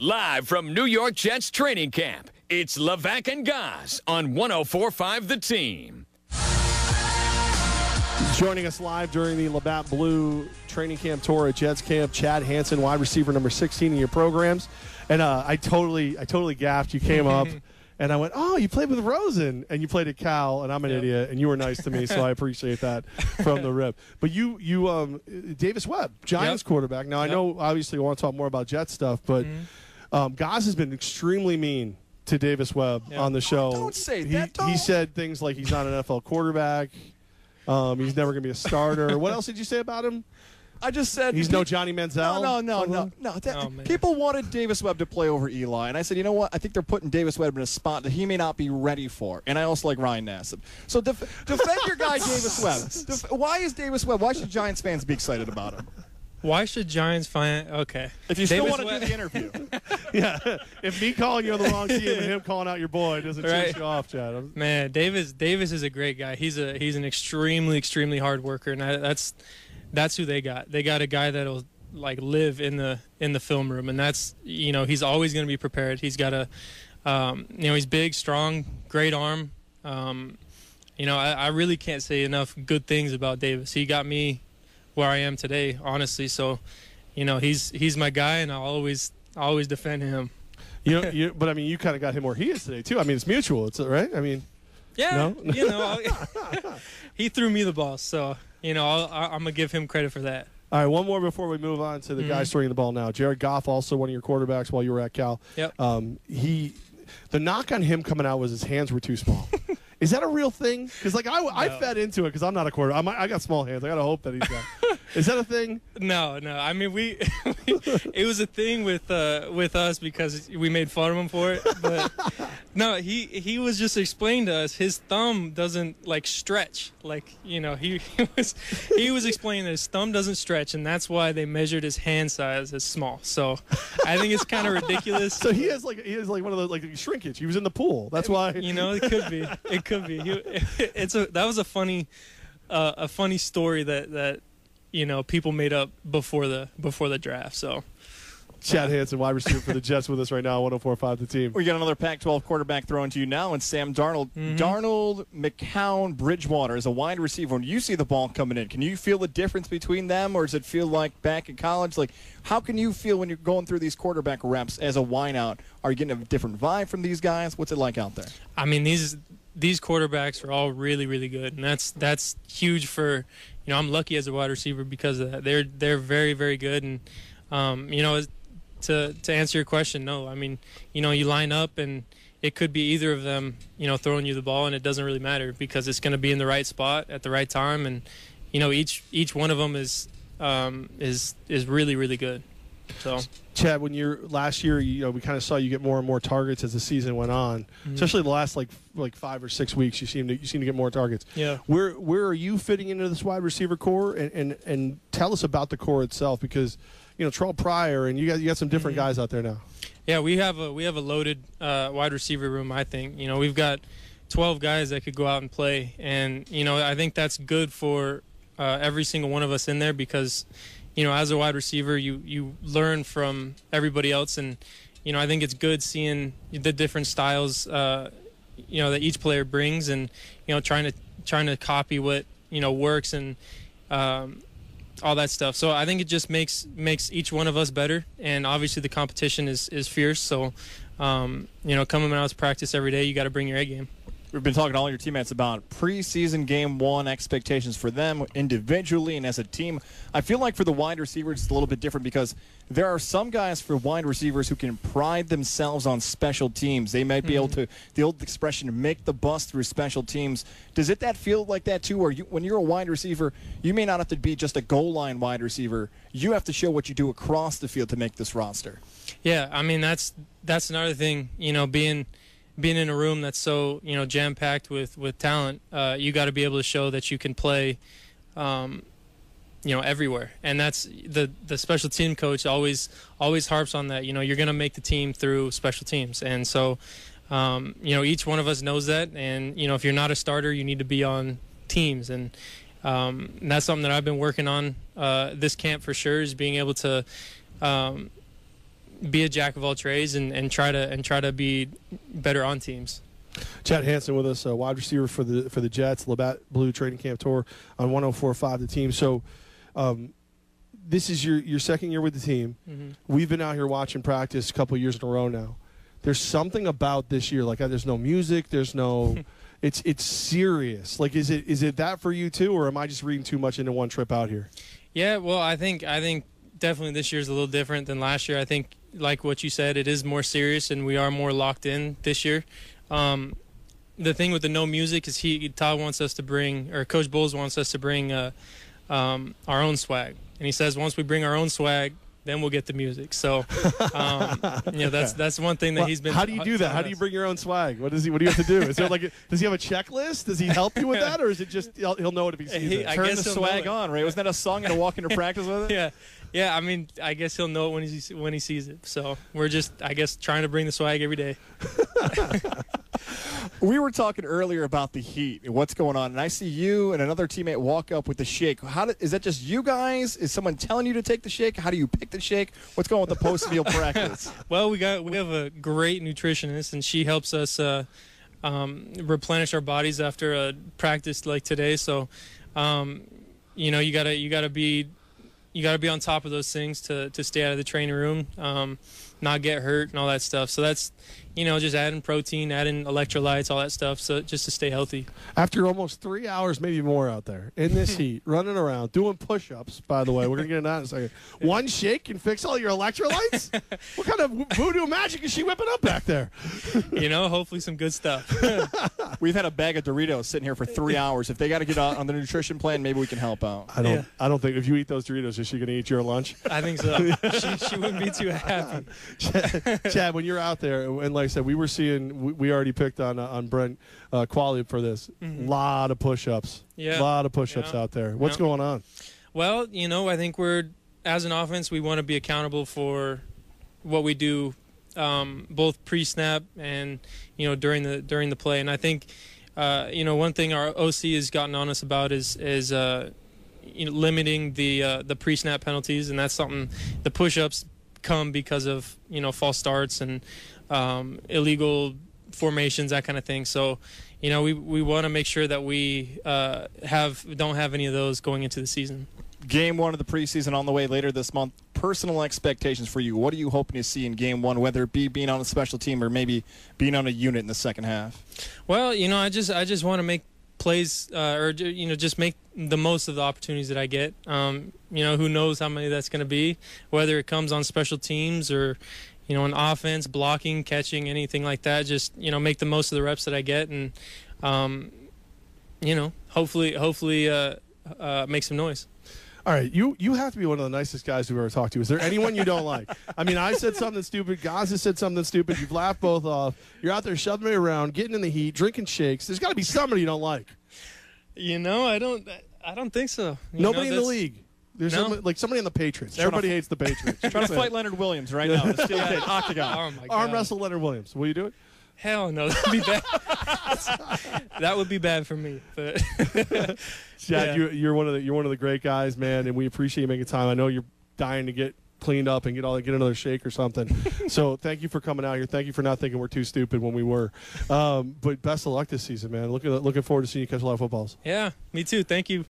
Live from New York Jets training camp, it's Levack and Goss on 104.5 The Team. Joining us live during the Labatt Blue training camp tour at Jets camp, Chad Hansen, wide receiver number 16 in your programs. And I totally gaffed. You came up, and I went, "Oh, you played with Rosen, and you played at Cal, and I'm an idiot, and you were nice to me, so I appreciate that from the rip." But you Davis Webb, Giants quarterback. Now I know obviously we want to talk more about Jets stuff, but Goss has been extremely mean to Davis Webb on the show. Don't say that. He said things like he's not an NFL quarterback. He's never going to be a starter. What else did you say about him? I just said he's no Johnny Manziel. No. People wanted Davis Webb to play over Eli, and I said, you know what? I think they're putting Davis Webb in a spot that he may not be ready for. And I also like Ryan Nassib. So defend your guy, Davis Webb. Why is Davis Webb? Why should Giants fans be excited about him? Why should Giants find okay? If you still want to do the interview, if me calling you on the wrong team and him calling out your boy doesn't chase you off, Chad. Man, Davis is a great guy. He's an extremely hard worker, and that's who they got. They got a guy that'll like live in the film room, and that's he's always going to be prepared. He's got he's big, strong, great arm. I really can't say enough good things about Davis. He got me where I am today, honestly. So, he's my guy, and I'll always defend him. But I mean, you kind of got him where he is today too. I mean, it's mutual. It's right. I mean, he threw me the ball, so I'm gonna give him credit for that. All right, one more before we move on to the guy throwing the ball now. Jared Goff, also one of your quarterbacks while you were at Cal. Yep. The knock on him coming out was his hands were too small. Is that a real thing? Because I fed into it because I'm not a quarterback. I got small hands. I got to hope that he's got. Is that a thing? No. I mean, it was a thing with us because we made fun of him for it. But no, he was just explaining to us his thumb doesn't like stretch. Like he was explaining that his thumb doesn't stretch, and that's why they measured his hand size as small. So I think it's kind of ridiculous. So he has one of those like shrinkage. He was in the pool. That's why. It could be. It could be. That was a funny story that people made up before the draft. So Chad Hansen, wide receiver for the Jets, with us right now. 104.5 The Team. We got another Pac-12 quarterback thrown to you now, and Sam Darnold. Darnold, McCown, Bridgewater as a wide receiver. When you see the ball coming in, can you feel the difference between them, or does it feel like back in college? Like, how can you feel when you're going through these quarterback reps as a wideout? Are you getting a different vibe from these guys? What's it like out there? I mean, these quarterbacks are all really, really good, and that's huge for I'm lucky as a wide receiver because of that. They're very, very good, and to answer your question, no. I mean, you line up and it could be either of them, throwing you the ball, and it doesn't really matter because it's going to be in the right spot at the right time, and each one of them is really, really good. So, Chad, when you're last year, we kind of saw you get more and more targets as the season went on. Especially the last like 5 or 6 weeks, you seem to get more targets. Yeah. Where are you fitting into this wide receiver core? And tell us about the core itself, because Terrell Pryor and you got some different guys out there now. Yeah, we have a loaded wide receiver room. I think we've got 12 guys that could go out and play, and I think that's good for every single one of us in there because. As a wide receiver, you learn from everybody else, and I think it's good seeing the different styles that each player brings, and trying to copy what works and all that stuff. So I think it just makes each one of us better, and obviously the competition is fierce. So coming out to practice every day, you got to bring your A game. We've been talking to all your teammates about preseason game one expectations for them individually and as a team. I feel like for the wide receivers, it's a little bit different because there are some guys for wide receivers who can pride themselves on special teams. They might be able to, the old expression, make the bus through special teams. Does that feel like that too? Or when you're a wide receiver, you may not have to be just a goal line wide receiver. You have to show what you do across the field to make this roster. Yeah, I mean, that's another thing, being in a room that's so jam-packed with talent, you got to be able to show that you can play everywhere, and that's the special team coach always harps on that. You're going to make the team through special teams, and so each one of us knows that, and if you're not a starter, you need to be on teams, and that's something that I've been working on this camp for sure, is being able to be a jack of all trades and try to be better on teams. Chad Hansen with us, wide receiver for the Jets, Labatt Blue Training Camp Tour on 104.5 The Team. So this is your second year with the team. Mm-hmm. We've been out here watching practice a couple years in a row now. There's something about this year, like there's no music, there's no it's serious. Like is it that for you too, or am I just reading too much into one trip out here? Yeah, well, I think definitely this year's a little different than last year. I think, like what you said, it is more serious and we are more locked in this year. The thing with the no music is Todd wants us to bring, or Coach Bowles wants us to bring our own swag. And he says once we bring our own swag, then we'll get the music. So, that's one thing that he's been. How do you do that? How do you bring your own swag? What do you have to do? Is there does he have a checklist? Does he help you with that, or is it just he'll know it if he sees it? Turn the swag on, right? Wasn't that a song to walk into practice with it? Yeah. I mean, I guess he'll know it when he sees it. So we're just, I guess, trying to bring the swag every day. We were talking earlier about the heat and what's going on, and I see you and another teammate walk up with the shake. Is that just you guys? Is someone telling you to take the shake? How do you pick the shake? What's going on with the post-meal practice? Well, we have a great nutritionist, and she helps us replenish our bodies after a practice like today. So, you gotta be on top of those things to stay out of the training room, not get hurt and all that stuff. So that's, just adding protein, adding electrolytes, all that stuff, so just to stay healthy. After almost 3 hours, maybe more out there in this heat, running around, doing push-ups, by the way. We're going to get into that in a second. One shake can fix all your electrolytes? What kind of voodoo magic is she whipping up back there? Hopefully some good stuff. We've had a bag of Doritos sitting here for 3 hours. If they got to get on the nutrition plan, maybe we can help out. I don't think if you eat those Doritos, is she going to eat your lunch? I think so. She wouldn't be too happy. Chad, when you're out there, and like I said, we already picked on Brent Qualia for this. Mm-hmm. Lot of push-ups. Yeah. Lot of push-ups out there. What's going on? Well, I think as an offense, we want to be accountable for what we do, both pre-snap and during the play. And I think one thing our OC has gotten on us about is limiting the pre-snap penalties, and that's something. The push-ups come because of false starts and illegal formations, that kind of thing. So we want to make sure that we don't have any of those going into the season. Game one of the preseason on the way later this month. Personal expectations for you. What are you hoping to see in game one, whether it be being on a special team or maybe being on a unit in the second half? Well, I just want to make plays just make the most of the opportunities that I get. Who knows how many that's going to be, whether it comes on special teams or an offense, blocking, catching, anything like that. Just make the most of the reps that I get, and hopefully make some noise. All right, you have to be one of the nicest guys we've ever talked to. Is there anyone you don't like? I mean, I said something stupid. Gaza said something stupid. You've laughed both off. You're out there shoving me around, getting in the heat, drinking shakes. There's got to be somebody you don't like. I don't think so. Nobody in the league. There's somebody on the Patriots. Everybody hates the Patriots. Trying to fight Leonard Williams right now. Steel cage, octagon. Oh my God. Arm wrestle Leonard Williams. Will you do it? Hell no, that'd be bad. That would be bad for me. But Chad, you're one of the great guys, man, and we appreciate you making time. I know you're dying to get cleaned up and get another shake or something. So thank you for coming out here. Thank you for not thinking we're too stupid when we were. But best of luck this season, man. Looking forward to seeing you catch a lot of footballs. Yeah, me too. Thank you.